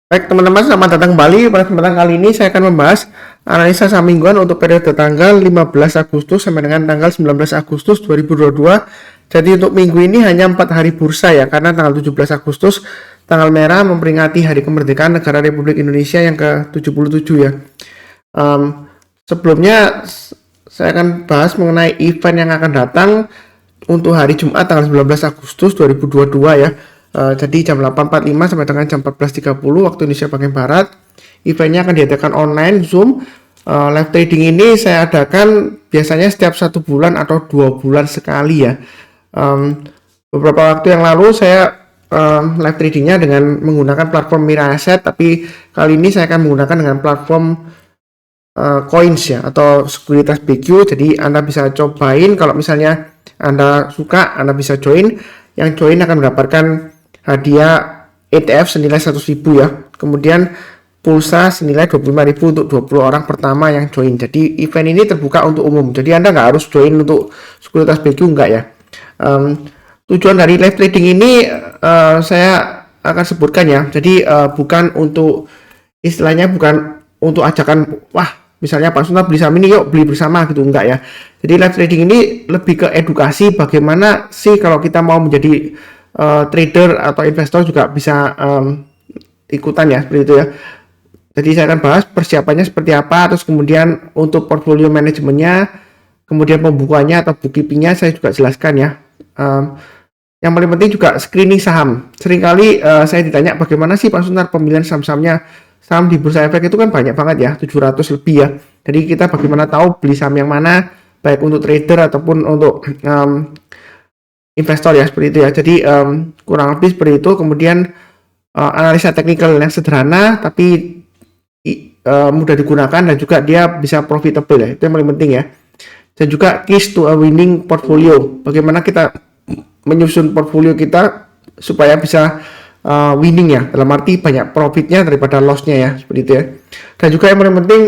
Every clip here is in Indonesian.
Baik teman-teman, selamat datang kembali. Pada kesempatan kali ini saya akan membahas analisa saham mingguan untuk periode tanggal 15 Agustus sampai dengan tanggal 19 Agustus 2022. Jadi untuk minggu ini hanya 4 hari bursa ya, karena tanggal 17 Agustus tanggal merah memperingati Hari Kemerdekaan Negara Republik Indonesia yang ke-77 ya. Sebelumnya saya akan bahas mengenai event yang akan datang untuk hari Jumat tanggal 19 Agustus 2022 ya. Jadi jam 8.45 sampai dengan jam 14.30 waktu Indonesia bagian Barat. Eventnya akan diadakan online Zoom. Live trading ini saya adakan biasanya setiap 1 bulan atau 2 bulan sekali ya. Beberapa waktu yang lalu saya live tradingnya dengan menggunakan platform Mira Asset, tapi kali ini saya akan menggunakan dengan platform Coins ya, atau sekuritas BQ. Jadi Anda bisa cobain, kalau misalnya Anda suka Anda bisa join. Yang join akan mendapatkan hadiah ETF senilai 100.000 ya. Kemudian pulsa senilai 25.000 untuk 20 orang pertama yang join. Jadi event ini terbuka untuk umum. Jadi Anda nggak harus join untuk sekuritas BQ, enggak ya. Tujuan dari live trading ini saya akan sebutkan ya. Jadi bukan untuk, istilahnya bukan untuk ajakan, wah misalnya Pak Sunta beli saham ini yuk beli bersama gitu, enggak ya. Jadi live trading ini lebih ke edukasi bagaimana sih kalau kita mau menjadi trader atau investor juga bisa ikutan ya, seperti itu ya. Jadi saya akan bahas persiapannya seperti apa, terus kemudian untuk portfolio manajemennya, kemudian pembukuannya atau bookkeepingnya saya juga jelaskan ya. Yang paling penting juga screening saham. Seringkali saya ditanya bagaimana sih Pak Suntar pemilihan saham-sahamnya. Saham di Bursa Efek itu kan banyak banget ya, 700 lebih ya. Jadi kita bagaimana tahu beli saham yang mana, baik untuk trader ataupun untuk investor ya, seperti itu ya. Jadi kurang lebih seperti itu. Kemudian analisa teknikal yang sederhana tapi mudah digunakan dan juga dia bisa profitable ya, itu yang paling penting ya. Dan juga keys to a winning portfolio, bagaimana kita menyusun portfolio kita supaya bisa winning ya, dalam arti banyak profitnya daripada lossnya ya, seperti itu ya. Dan juga yang paling penting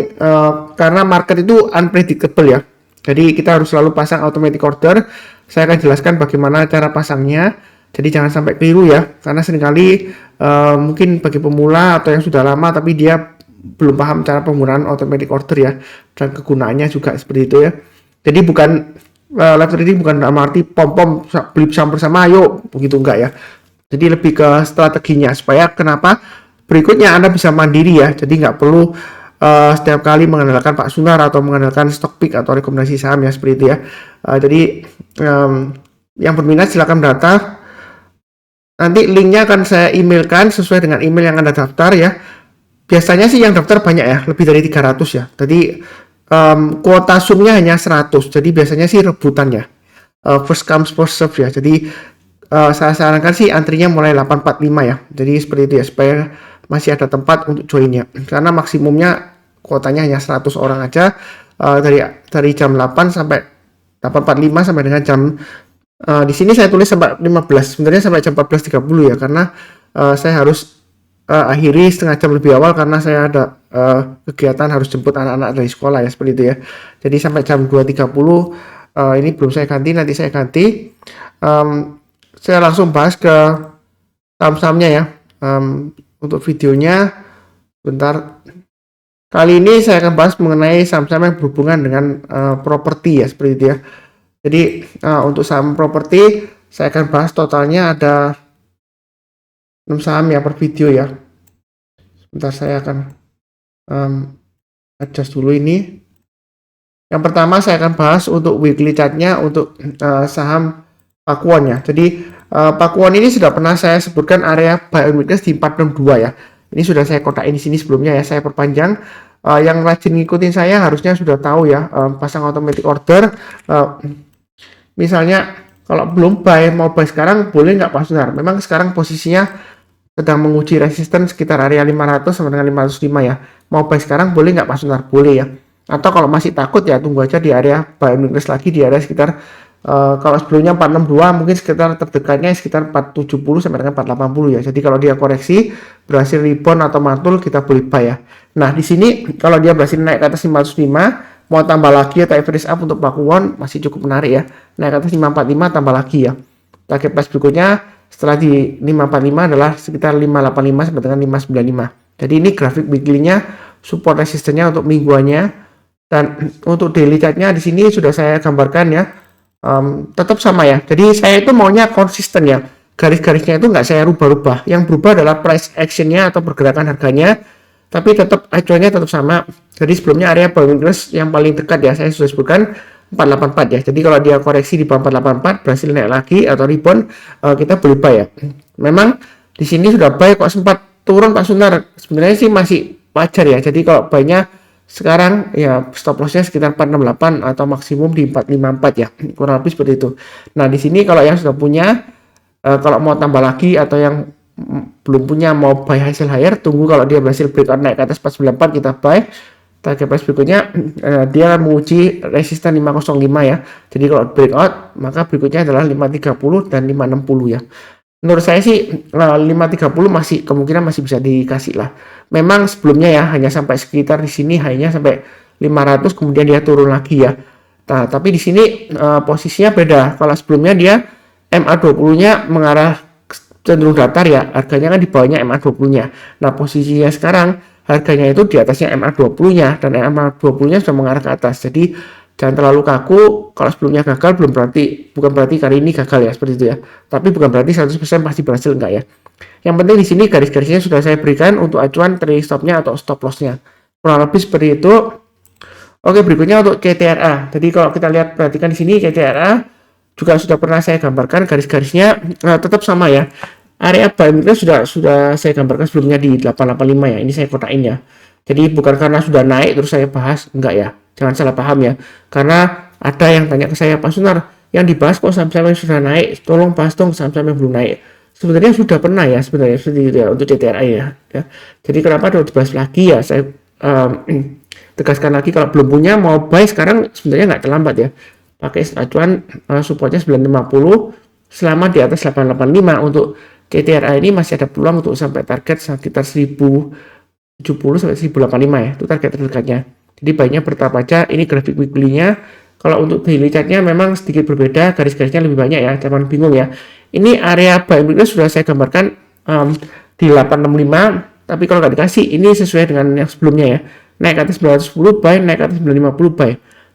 karena market itu unpredictable ya, jadi kita harus selalu pasang automatic order. Saya akan jelaskan bagaimana cara pasangnya, jadi jangan sampai keliru ya, karena seringkali mungkin bagi pemula atau yang sudah lama tapi dia belum paham cara penggunaan automatic order ya, dan kegunaannya juga seperti itu ya. Jadi bukan live trading bukan dalam arti pom-pom beli saham bersama ayo begitu, enggak ya. Jadi lebih ke strateginya supaya kenapa berikutnya Anda bisa mandiri ya, jadi nggak perlu setiap kali mengandalkan Pak Sunar atau mengandalkan stock pick atau rekomendasi saham ya, seperti itu ya. Jadi yang berminat silakan daftar. Nanti linknya akan saya emailkan sesuai dengan email yang Anda daftar ya. Biasanya sih yang daftar banyak ya, lebih dari 300 ya. Jadi kuota Zoom-nya hanya 100. Jadi biasanya sih rebutan ya. First come first serve ya. Jadi saya sarankan sih antrinya mulai 8.45 ya. Jadi seperti itu ya, supaya masih ada tempat untuk joinnya. Karena maksimumnya kuotanya hanya 100 orang aja, dari jam 8 sampai 8.45 sampai dengan jam di sini saya tulis sampai 15. Sebenarnya sampai jam 14.30 ya, karena saya harus akhiri setengah jam lebih awal karena saya ada kegiatan harus jemput anak-anak dari sekolah ya, seperti itu ya. Jadi sampai jam 2.30 ini belum saya ganti, nanti saya ganti. Saya langsung bahas ke saham-sahamnya ya. Untuk videonya bentar. Kali ini saya akan bahas mengenai saham-saham yang berhubungan dengan properti ya, seperti itu ya. Jadi untuk saham properti saya akan bahas totalnya ada 6 saham ya per video ya. Sebentar saya akan adjust dulu ini. Yang pertama saya akan bahas untuk weekly chartnya untuk saham Pakuan ya. Jadi Pakuan ini sudah pernah saya sebutkan area buy on weakness di 462 ya. Ini sudah saya kotakin di sini sebelumnya ya, saya perpanjang. Yang rajin ngikutin saya harusnya sudah tahu ya, pasang automatic order. Misalnya kalau belum buy, mau buy sekarang boleh nggak Pak Sunar? Memang sekarang posisinya sedang menguji resisten sekitar area 500 sampai dengan 505 ya. Mau buy sekarang boleh nggak Pak Sunar? Boleh ya. Atau kalau masih takut ya tunggu aja di area buy on weakness lagi di area sekitar kalau sebelumnya 462 mungkin sekitar terdekatnya sekitar 470 sampai dengan 480 ya. Jadi kalau dia koreksi berhasil rebound atau mantul kita boleh buy ya. Nah di sini kalau dia berhasil naik ke atas 505 mau tambah lagi atau average up untuk Pakuwon masih cukup menarik ya. Naik ke atas 545 tambah lagi ya. Target price berikutnya setelah di 545 adalah sekitar 585 sampai dengan 595. Jadi ini grafik weekly-nya, support resistennya untuk mingguannya, dan untuk daily chart-nya di sini sudah saya gambarkan ya. Tetap sama ya. Jadi saya itu maunya konsisten ya. Garis-garisnya itu nggak saya rubah-rubah. Yang berubah adalah price action-nya atau pergerakan harganya. Tapi tetap acuannya tetap sama. Jadi sebelumnya area buying interest yang paling dekat ya saya sudah sebutkan 484 ya. Jadi kalau dia koreksi di bawah 484 berhasil naik lagi atau rebound, kita boleh buy ya. Memang di sini sudah buy kok sempat turun Pak Sunar. Sebenarnya sih masih wajar ya. Jadi kalau buy-nya sekarang ya stop loss-nya sekitar 468 atau maksimum di 454 ya. Kurang lebih seperti itu. Nah, di sini kalau yang sudah punya kalau mau tambah lagi atau yang belum punya mau buy hasil higher, tunggu kalau dia berhasil breakout naik ke atas 494 kita buy. Target price berikutnya dia menguji resisten 505 ya. Jadi kalau breakout maka berikutnya adalah 530 dan 560 ya. Menurut saya sih 530 masih kemungkinan masih bisa dikasih lah. Memang sebelumnya ya hanya sampai sekitar di sini hanya sampai 500 kemudian dia turun lagi ya. Nah, tapi di sini posisinya beda. Kalau sebelumnya dia MA20-nya mengarah cenderung datar ya, harganya kan di bawahnya MA20-nya. Nah, posisinya sekarang harganya itu di atasnya MA20-nya dan MA20-nya sudah mengarah ke atas. Jadi jangan terlalu kaku. Kalau sebelumnya gagal bukan berarti kali ini gagal ya, seperti itu ya. Tapi bukan berarti 100% pasti berhasil enggak ya. Yang penting di sini garis-garisnya sudah saya berikan untuk acuan trailing stop-nya atau stop loss-nya. Kurang lebih seperti itu. Oke, berikutnya untuk CTRA. Jadi kalau kita lihat perhatikan di sini CTRA juga sudah pernah saya gambarkan garis-garisnya tetap sama ya. Area buying itu sudah saya gambarkan sebelumnya di 885 ya. Ini saya kotakin ya. Jadi bukan karena sudah naik terus saya bahas, enggak ya. Jangan salah paham ya. Karena ada yang tanya ke saya, Pak Sunar, yang dibahas kok saham-saham yang sudah naik, tolong bahas dong saham-saham yang belum naik. Sebenarnya sudah pernah ya sebenarnya seperti itu ya untuk CTRA ya. Jadi kenapa harus dibahas lagi ya? Saya tegaskan lagi kalau belum punya mau buy sekarang sebenarnya nggak terlambat ya. Pakai acuan supportnya 950 selama di atas 885 untuk CTRA ini masih ada peluang untuk sampai target sekitar 1070 sampai 1085 ya, itu target terdekatnya. Jadi baiknya bertahap aja. Ini grafik weekly-nya. Kalau untuk daily chart-nya memang sedikit berbeda, garis-garisnya lebih banyak ya, jangan bingung ya. Ini area buying weekly sudah saya gambarkan di 865, tapi kalau nggak dikasih, ini sesuai dengan yang sebelumnya ya. Naik ke atas 910 buy, naik ke atas 950 buy.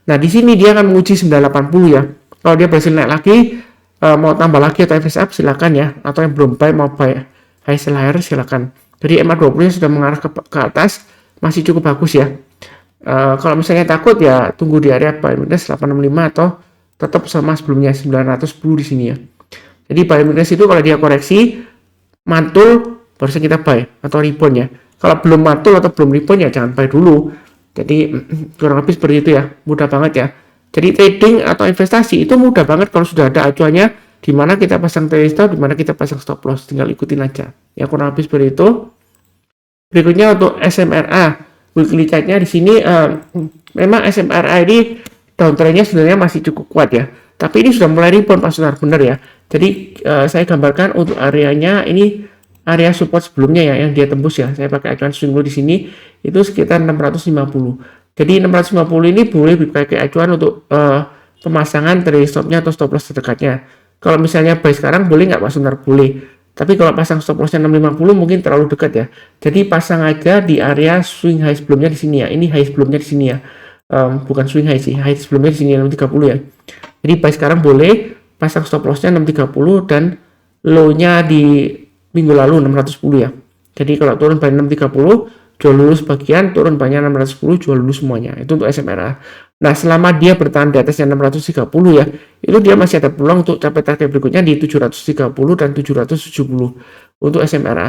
Nah, di sini dia akan menguji 980 ya. Kalau dia berhasil naik lagi, mau tambah lagi atau FS up silakan ya, atau yang belum buy mau buy hasil higher silakan. Jadi MA20 sudah mengarah ke atas, masih cukup bagus ya. Kalau misalnya takut ya tunggu di area buy minus 865 atau tetap sama sebelumnya 910 di sini ya. Jadi buy minus itu kalau dia koreksi mantul baru kita buy atau rebound ya. Kalau belum mantul atau belum rebound ya jangan buy dulu. Jadi kurang lebih seperti itu ya, mudah banget ya. Jadi trading atau investasi itu mudah banget kalau sudah ada acuannya di mana kita pasang trailing stop, di mana kita pasang stop loss, tinggal ikutin aja. Ya kurang lebih seperti itu. Berikutnya untuk SMRA, weekly chart-nya di sini memang SMRA ini downtrend-nya sebenarnya masih cukup kuat ya. Tapi ini sudah mulai rebound Pak Sunar, benar ya. Jadi saya gambarkan untuk areanya ini area support sebelumnya ya yang dia tembus ya. Saya pakai acuan swing di sini itu sekitar 650. Jadi 650 ini boleh dipakai acuan untuk pemasangan trailing stop-nya atau stop loss terdekatnya. Kalau misalnya buy sekarang boleh nggak Pak Sunar? Boleh. Tapi kalau pasang stop loss-nya 650 mungkin terlalu dekat ya. Jadi pasang aja di area swing high sebelumnya di sini ya. Ini high sebelumnya di sini ya. Bukan swing high sih, high sebelumnya di sini 630 ya. Jadi buy sekarang boleh, pasang stop loss-nya 630 dan low-nya di minggu lalu 610 ya. Jadi kalau turun by 630 jual dulu sebagian, turun banyak 610, jual dulu semuanya. Itu untuk SMRA. Nah, selama dia bertahan di atasnya 630 ya, itu dia masih ada peluang untuk capai target berikutnya di 730 dan 770 untuk SMRA.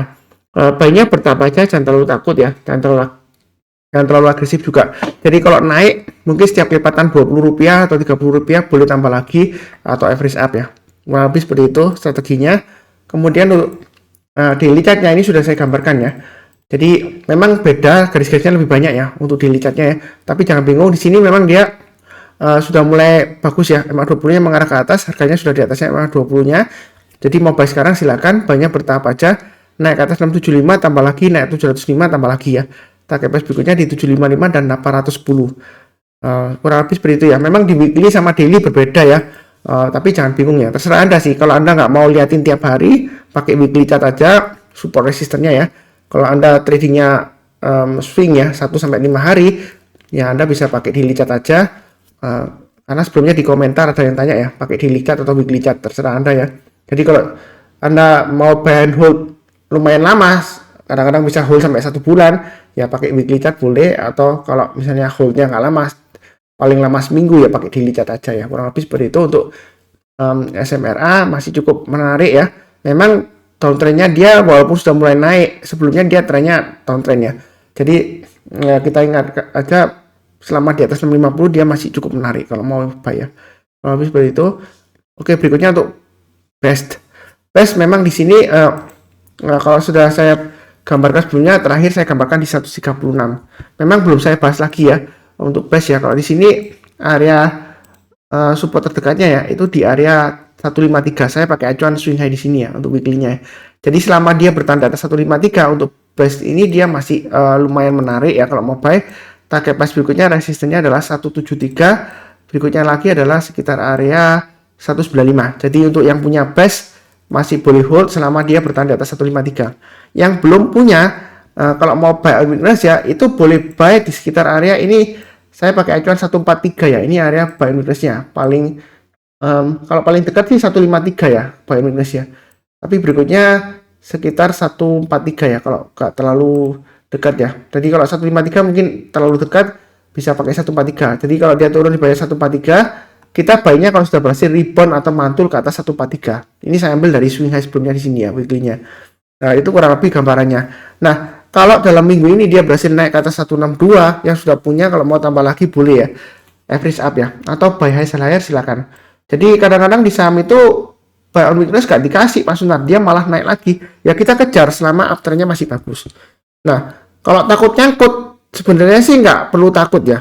Baiknya bertahap aja, jangan terlalu takut ya, jangan terlalu agresif juga. Jadi kalau naik, mungkin setiap lipatan Rp20 atau Rp30 boleh tambah lagi atau average up ya. Habis seperti itu strateginya. Kemudian untuk daily chart-nya ini sudah saya gambarkan ya. Jadi memang beda, garis-garisnya lebih banyak ya untuk daily chart-nya ya. Tapi jangan bingung, di sini memang dia sudah mulai bagus ya. MA20-nya mengarah ke atas, harganya sudah di atasnya MA20-nya. Jadi mau buy sekarang silakan, banyak bertahap aja. Naik ke atas 675 tambah lagi, naik 705 tambah lagi ya. Target price berikutnya di 755 dan 810. Kurang lebih seperti itu ya. Memang di weekly sama daily berbeda ya. Tapi jangan bingung ya, terserah Anda sih. Kalau Anda nggak mau liatin tiap hari, pakai weekly chart aja, support resistennya ya. Kalau Anda tradingnya swing ya 1-5 hari, ya Anda bisa pakai daily chart aja. Karena sebelumnya di komentar ada yang tanya ya, pakai daily chart atau weekly chart, terserah Anda ya. Jadi kalau Anda mau buy and hold lumayan lama, kadang-kadang bisa hold sampai 1 bulan, ya pakai weekly chart boleh. Atau kalau misalnya holdnya nggak lama, paling lama seminggu, ya pakai daily chart aja ya. Kurang lebih seperti itu. Untuk SMRA masih cukup menarik ya. Memang downtrendnya dia walaupun sudah mulai naik, sebelumnya dia trennya downtrend ya. Jadi ya, kita ingat aja selama di atas 650 dia masih cukup menarik kalau mau buy ya. Kurang lebih seperti itu. Oke, berikutnya untuk best memang di sini kalau sudah saya gambarkan sebelumnya, terakhir saya gambarkan di 136. Memang belum saya bahas lagi ya untuk best ya. Kalau di sini area support terdekatnya ya itu di area 153. Saya pakai acuan swing high di sini ya untuk weekly-nya. Jadi selama dia bertahan di atas 153 untuk best ini dia masih lumayan menarik ya kalau mau buy. Target price berikutnya resistennya adalah 173. Berikutnya lagi adalah sekitar area 195. Jadi untuk yang punya best masih boleh hold selama dia bertahan di atas 153. Yang belum punya kalau mau buy on weakness ya itu boleh buy di sekitar area ini. Saya pakai acuan 143 ya. Ini area buy on weakness-nya. Paling kalau paling dekat sih 153 ya buy on weakness ya. Tapi berikutnya sekitar 143 ya kalau nggak terlalu dekat ya. Jadi kalau 153 mungkin terlalu dekat, bisa pakai 143. Jadi kalau dia turun di bawah 143, kita buy-nya kalau sudah berhasil rebound atau mantul ke atas 143. Ini saya ambil dari swing high sebelumnya di sini ya, weekly-nya. Nah, itu kurang lebih gambarannya. Nah, kalau dalam minggu ini dia berhasil naik ke atas 162, yang sudah punya kalau mau tambah lagi boleh ya. Average up ya. Atau buy high sell higher silakan. Jadi kadang-kadang di saham itu buy on weakness gak dikasih Pak Sunar, dia malah naik lagi. Ya kita kejar selama afternya masih bagus. Nah, kalau takut nyangkut, sebenarnya sih nggak perlu takut ya.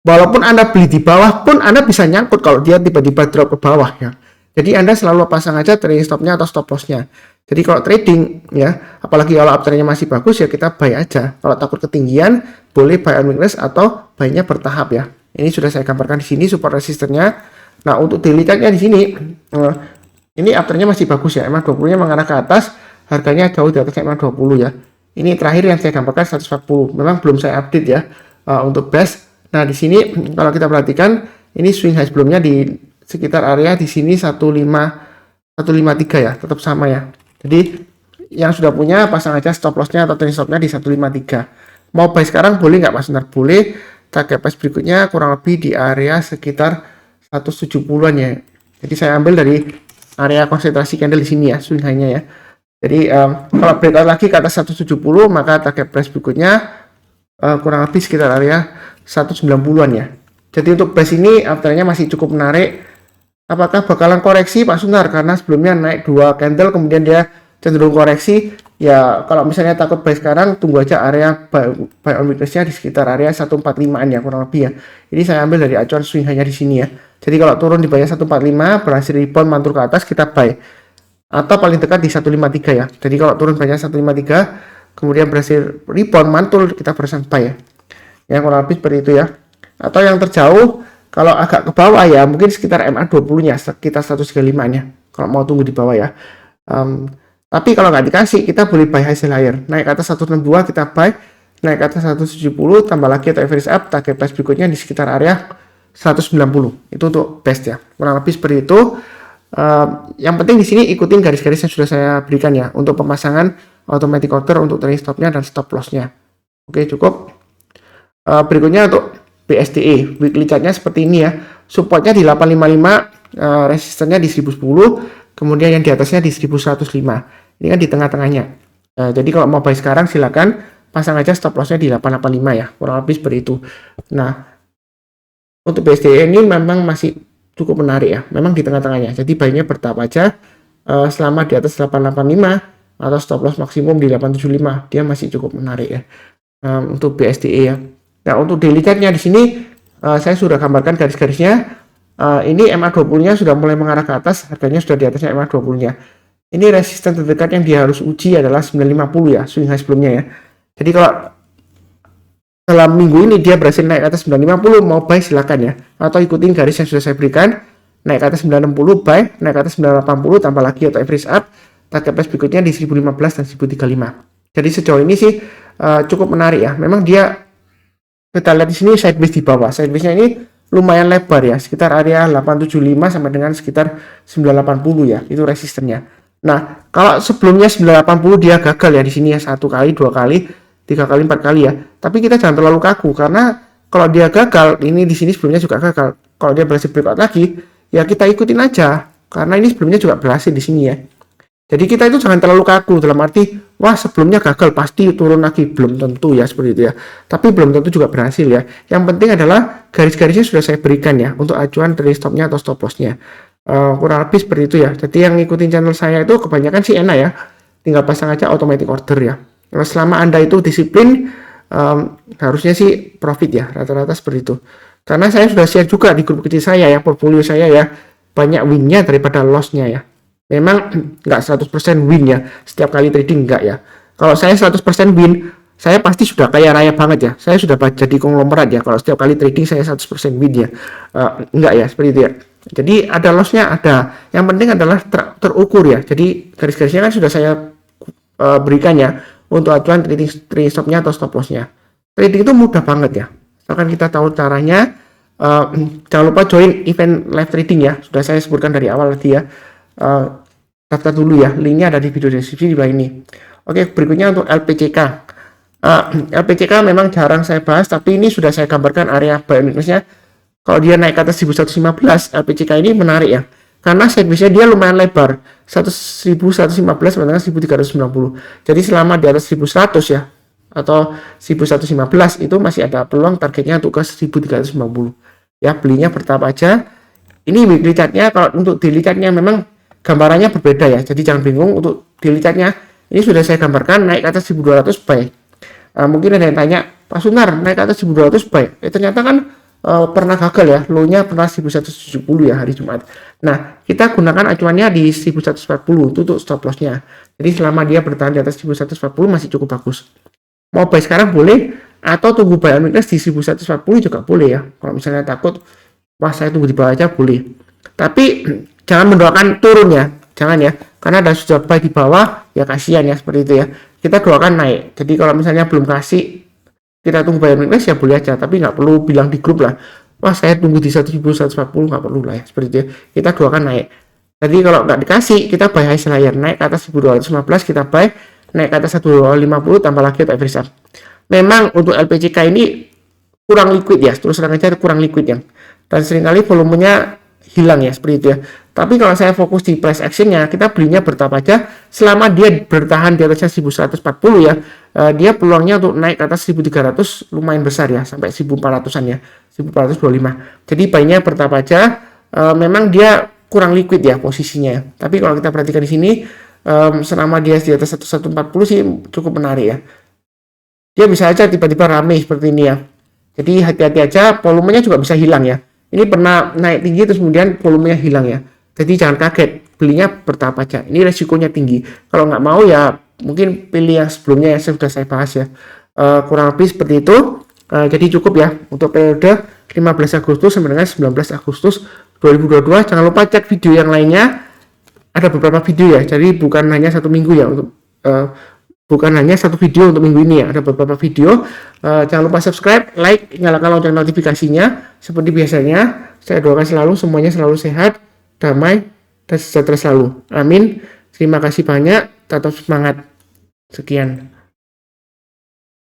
Walaupun Anda beli di bawah pun Anda bisa nyangkut kalau dia tiba-tiba drop ke bawah ya. Jadi Anda selalu pasang aja trading stopnya atau stop lossnya. Jadi kalau trading ya, apalagi kalau afternya masih bagus ya kita buy aja. Kalau takut ketinggian, boleh buy on weakness atau buy-nya bertahap ya. Ini sudah saya gambarkan di sini support resistennya. Nah, untuk daily chart-nya di sini, ini afternya masih bagus ya. MA20-nya mengarah ke atas, harganya jauh di atas MA20 ya. Ini terakhir yang saya gambarkan 140. Memang belum saya update ya untuk best. Nah, di sini kalau kita perhatikan ini swing high sebelumnya di sekitar area di sini 153 ya, tetap sama ya. Jadi yang sudah punya pasang aja stop loss-nya atau trading stop-nya di 153. Mau buy sekarang boleh nggak Mas Sunar? Boleh. Target price berikutnya kurang lebih di area sekitar 170-an ya. Jadi saya ambil dari area konsentrasi candle di sini ya, swing high-nya ya. Jadi kalau breakout lagi ke atas 170, maka target price berikutnya kurang lebih sekitar area 190-an ya. Jadi untuk base ini afternya masih cukup menarik. Apakah bakalan koreksi Pak Sunar? Karena sebelumnya naik 2 candle kemudian dia cenderung koreksi. Ya kalau misalnya takut buy sekarang, tunggu aja area buy on weakness-nya di sekitar area 145-an ya kurang lebih ya. Ini saya ambil dari acuan swing hanya di sini ya. Jadi kalau turun di bawah 145 berhasil rebound mantul ke atas, kita buy. Atau paling dekat di 153 ya. Jadi kalau turun banyak 153 kemudian berhasil rebound mantul, kita berhasil buy ya. Yang kurang lebih seperti itu ya. Atau yang terjauh kalau agak ke bawah ya mungkin sekitar MA20-nya sekitar 135-nya kalau mau tunggu di bawah ya. Tapi kalau nggak dikasih kita boleh buy high sell higher. Naik ke atas 162 kita buy, naik ke atas 170 tambah lagi atau average up, target price berikutnya di sekitar area 190. Itu untuk best ya. Kurang lebih seperti itu. Yang penting di sini ikutin garis-garis yang sudah saya berikan ya untuk pemasangan automatic order untuk trading stopnya dan stop lossnya. Oke, cukup. Berikutnya untuk BSDE weekly chartnya seperti ini ya. Supportnya di 855, resistennya di 1010, kemudian yang di atasnya di 1105. Ini kan di tengah-tengahnya. Jadi kalau mau buy sekarang silakan pasang aja stop lossnya di 885 ya. Kurang lebih seperti itu. Nah, untuk BSDE ini memang masih cukup menarik ya, memang di tengah-tengahnya. Jadi buy-nya bertahap aja selama di atas 885 atau stop loss maksimum di 875, dia masih cukup menarik ya untuk BSDE ya. Nah, untuk daily chart-nya di sini saya sudah gambarkan garis-garisnya. Ini MA20-nya sudah mulai mengarah ke atas, harganya sudah di atasnya MA20-nya. Ini resisten terdekat yang dia harus uji adalah 950 ya, swing high sebelumnya ya. Jadi kalau dalam minggu ini dia berhasil naik ke atas 950, mau buy silakan ya, atau ikutin garis yang sudah saya berikan. naik ke atas 960 buy, naik ke atas 980 tambah lagi atau average up, target price berikutnya di 1015 dan 1035. Jadi sejauh ini sih cukup menarik ya. Memang dia, kita lihat di sini sideways di bawah. Sidewaysnya ini lumayan lebar ya, sekitar area 875 sampai dengan sekitar 980 ya, itu resistennya. Nah, kalau sebelumnya 980 dia gagal ya di sini ya, 1 kali, 2 kali, 3 kali, 4 kali ya. Tapi kita jangan terlalu kaku, karena kalau dia gagal, ini di sini sebelumnya juga gagal. Kalau dia berhasil breakout lagi, ya kita ikutin aja, karena ini sebelumnya juga berhasil di sini ya. Jadi kita itu jangan terlalu kaku, dalam arti wah sebelumnya gagal pasti turun lagi, belum tentu ya seperti itu ya. Tapi belum tentu juga berhasil ya. Yang penting adalah garis-garisnya sudah saya berikan ya untuk acuan trading stopnya atau stop lossnya. Kurang lebih seperti itu ya. Jadi yang ngikutin channel saya itu kebanyakan sih enak ya, tinggal pasang aja automatic order ya. Kalau selama Anda itu disiplin, harusnya sih profit ya, rata-rata seperti itu. Karena saya sudah share juga di grup kecil saya ya, portfolio saya ya, banyak winnya daripada lossnya ya. Memang nggak 100% win ya, setiap kali trading nggak ya. Kalau saya 100% win, saya pasti sudah kaya raya banget ya. Saya sudah jadi konglomerat ya, kalau setiap kali trading saya 100% win ya. Enggak ya, seperti itu ya. Jadi ada lossnya, ada. Yang penting adalah terukur ya. Jadi garis-garisnya kan sudah saya berikan ya, untuk acuan trading stopnya atau stop lossnya. Trading itu mudah banget ya. Akan kita tahu caranya. Jangan lupa join event live trading ya. Sudah saya sebutkan dari awal tadi ya. Daftar dulu ya, linknya ada di video deskripsi di bawah ini. Oke, berikutnya untuk LPCK. LPCK memang jarang saya bahas, tapi ini sudah saya gambarkan area buy and weakness-nya. Kalau dia naik ke atas 1115, LPCK ini menarik ya, karena sideways-nya dia lumayan lebar, 1115 sampai dengan 1390. Jadi selama di atas 1100 ya, atau 1115 itu masih ada peluang targetnya untuk ke 1390 ya. Belinya bertahap aja. Ini weekly chart-nya, kalau untuk daily chart-nya memang gambarannya berbeda ya, jadi jangan bingung. Untuk daily chart-nya ini sudah saya gambarkan naik ke atas 1200 buy. Mungkin ada yang tanya, Pak Sunar naik ke atas 1200 buy, ternyata kan pernah gagal ya, low-nya pernah 1170 ya hari Jumat. Nah, kita gunakan acuannya di 1140 itu untuk stop loss-nya. Jadi selama dia bertahan di atas 1140 masih cukup bagus. Mau buy sekarang boleh, atau tunggu buy and weakness di 1140 juga boleh ya. Kalau misalnya takut, wah saya tunggu di bawah aja boleh. Tapi jangan mendoakan turun ya, jangan ya. Karena ada sudah buy di bawah, ya kasihan ya seperti itu ya. Kita doakan naik. Jadi kalau misalnya belum kasih, kita tunggu buy and weakness ya boleh aja. Tapi nggak perlu bilang di grup lah, wah saya tunggu di 1140, nggak perlu lah ya seperti itu ya. Kita doakan naik. Jadi kalau nggak dikasih, kita buy high seller, naik ke atas 1215 kita buy, naik ke atas 1250 tambah lagi untuk average up. Memang untuk LPCK ini kurang liquid ya, terus terang aja kurang liquid ya, dan seringkali volumenya hilang ya seperti itu ya. Tapi kalau saya fokus di price actionnya, kita belinya bertahap aja. Selama dia bertahan di atasnya 1140 ya, dia peluangnya untuk naik ke atas 1300 lumayan besar ya, sampai 1400-an ya, 1425. Jadi buy-nya bertahap aja. Memang dia kurang liquid ya posisinya. Tapi kalau kita perhatikan di sini, selama dia di atas 1140 sih cukup menarik ya. Dia bisa aja tiba-tiba rame seperti ini ya. Jadi hati-hati aja, volumenya juga bisa hilang ya. Ini pernah naik tinggi terus kemudian volumenya hilang ya. Jadi jangan kaget, belinya bertahap aja. Ini resikonya tinggi. Kalau nggak mau ya mungkin pilih yang sebelumnya yang sudah saya bahas ya. Kurang lebih seperti itu. Jadi cukup ya untuk periode 15 Agustus sampai dengan 19 Agustus 2022. Jangan lupa cek video yang lainnya. Ada beberapa video ya. Jadi bukan hanya satu minggu ya untuk bukan hanya satu video untuk minggu ini ya, ada beberapa video. Jangan lupa subscribe, like, nyalakan lonceng notifikasinya. Seperti biasanya, saya doakan selalu semuanya selalu sehat, damai, dan sejahtera selalu. Amin. Terima kasih banyak, tetap semangat. Sekian.